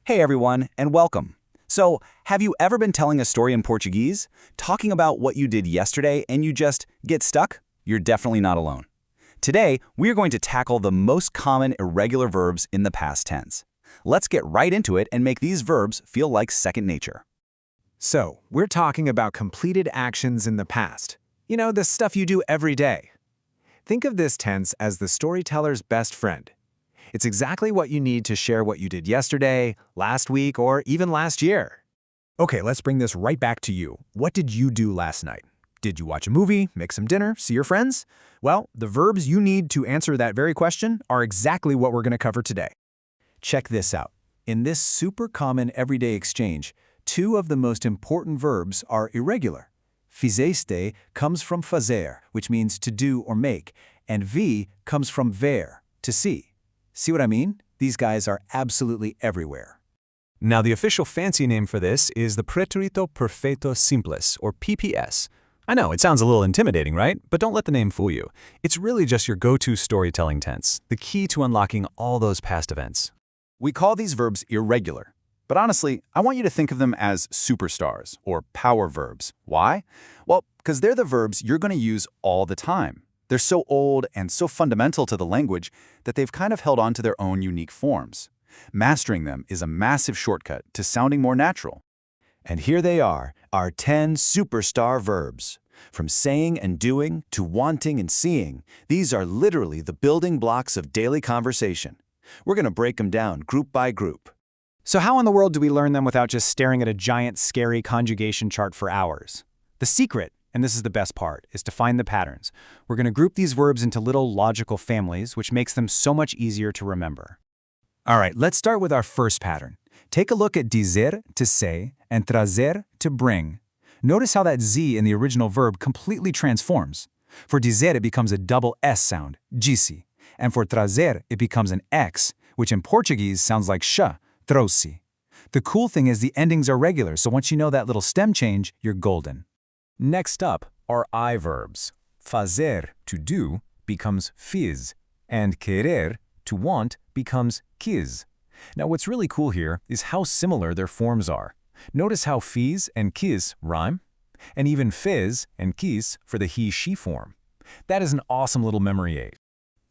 Hey everyone, and welcome. So, have you ever been telling a story in Portuguese, talking about what you did yesterday and you just get stuck? You're definitely not alone. Today, we are going to tackle the most common irregular verbs in the past tense. Let's get right into it and make these verbs feel like second nature. So, we're talking about completed actions in the past. You know, the stuff you do every day. Think of this tense as the storyteller's best friend. It's exactly what you need to share what you did yesterday, last week, or even last year. Okay, let's bring this right back to you. What did you do last night? Did you watch a movie, make some dinner, see your friends? Well, the verbs you need to answer that very question are exactly what we're going to cover today. Check this out. In this super common everyday exchange, two of the most important verbs are irregular. Fizeste comes from fazer, which means to do or make, and vi comes from ver, to see. See what I mean? These guys are absolutely everywhere. Now, the official fancy name for this is the Pretérito Perfeito Simples, or PPS. I know, it sounds a little intimidating, right? But don't let the name fool you. It's really just your go-to storytelling tense, the key to unlocking all those past events. We call these verbs irregular, but honestly, I want you to think of them as superstars, or power verbs. Why? Well, because they're the verbs you're going to use all the time. They're so old and so fundamental to the language that they've kind of held on to their own unique forms. Mastering them is a massive shortcut to sounding more natural. And here they are, our 10 superstar verbs. From saying and doing to wanting and seeing, these are literally the building blocks of daily conversation. We're going to break them down group by group. So how in the world do we learn them without just staring at a giant, scary conjugation chart for hours? The secret, and this is the best part, is to find the patterns. We're going to group these verbs into little logical families, which makes them so much easier to remember. All right, let's start with our first pattern. Take a look at dizer, to say, and trazer, to bring. Notice how that Z in the original verb completely transforms. For dizer, it becomes a double S sound, disse. And for trazer, it becomes an X, which in Portuguese sounds like sh, trouxe. The cool thing is the endings are regular, so once you know that little stem change, you're golden. Next up are I verbs. Fazer, to do, becomes fiz, and querer, to want, becomes quis. Now what's really cool here is how similar their forms are. Notice how fiz and quis rhyme, and even fiz and quis for the he-she form. That is an awesome little memory aid.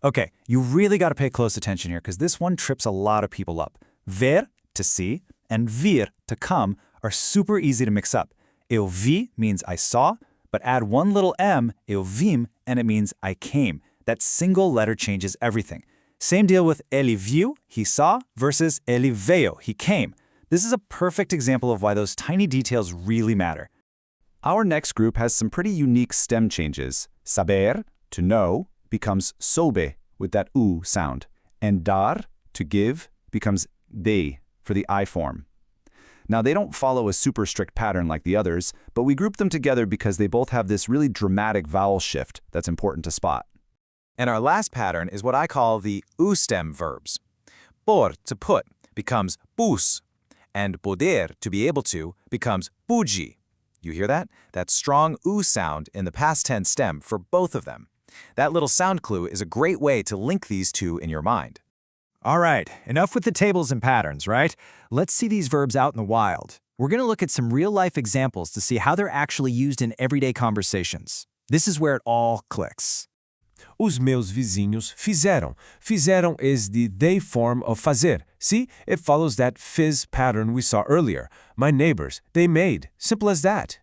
Okay, you really got to pay close attention here because this one trips a lot of people up. Ver, to see, and vir, to come, are super easy to mix up. Eu vi means I saw, but add one little m, eu vim, and it means I came. That single letter changes everything. Same deal with ele viu, he saw, versus ele veio, he came. This is a perfect example of why those tiny details really matter. Our next group has some pretty unique stem changes. Saber, to know, becomes soube with that u sound. And dar, to give, becomes de for the I form. Now, they don't follow a super strict pattern like the others, but we group them together because they both have this really dramatic vowel shift that's important to spot. And our last pattern is what I call the U-stem verbs. Por, to put, becomes pus, and poder, to be able to, becomes pude. You hear that? That strong U sound in the past tense stem for both of them. That little sound clue is a great way to link these two in your mind. All right, enough with the tables and patterns, right? Let's see these verbs out in the wild. We're going to look at some real-life examples to see how they're actually used in everyday conversations. This is where it all clicks. Os meus vizinhos fizeram. Fizeram is the they form of fazer. See, it follows that fiz pattern we saw earlier. My neighbors, they made. Simple as that.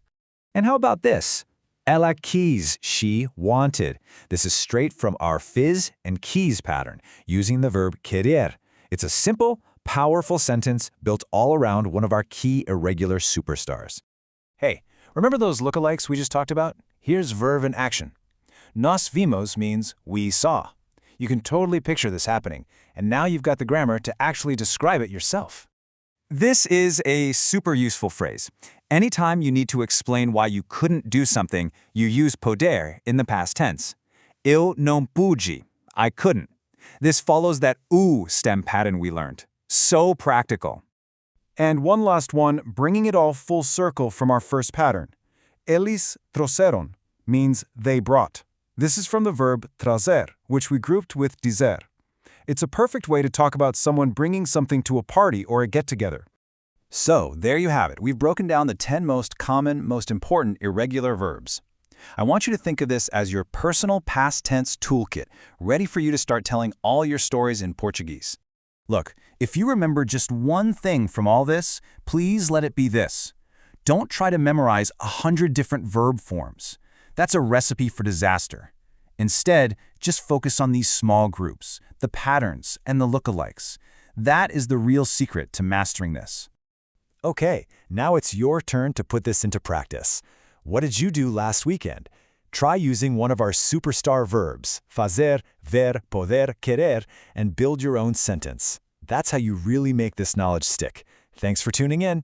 And how about this? Ela quis, she wanted. This is straight from our fiz and quis pattern, using the verb querer. It's a simple, powerful sentence built all around one of our key irregular superstars. Hey, remember those lookalikes we just talked about? Here's verb in action. Nós vimos means we saw. You can totally picture this happening, and now you've got the grammar to actually describe it yourself. This is a super useful phrase. Anytime you need to explain why you couldn't do something, you use poder in the past tense. Eu não pude, I couldn't. This follows that u stem pattern we learned. So practical. And one last one, bringing it all full circle from our first pattern. Eles trouxeram means they brought. This is from the verb trazer, which we grouped with dizer. It's a perfect way to talk about someone bringing something to a party or a get-together. So, there you have it. We've broken down the 10 most common, most important irregular verbs. I want you to think of this as your personal past tense toolkit, ready for you to start telling all your stories in Portuguese. Look, if you remember just one thing from all this, please let it be this. Don't try to memorize 100 different verb forms. That's a recipe for disaster. Instead, just focus on these small groups, the patterns, and the lookalikes. That is the real secret to mastering this. Okay, now it's your turn to put this into practice. What did you do last weekend? Try using one of our superstar verbs, fazer, ver, poder, querer, and build your own sentence. That's how you really make this knowledge stick. Thanks for tuning in.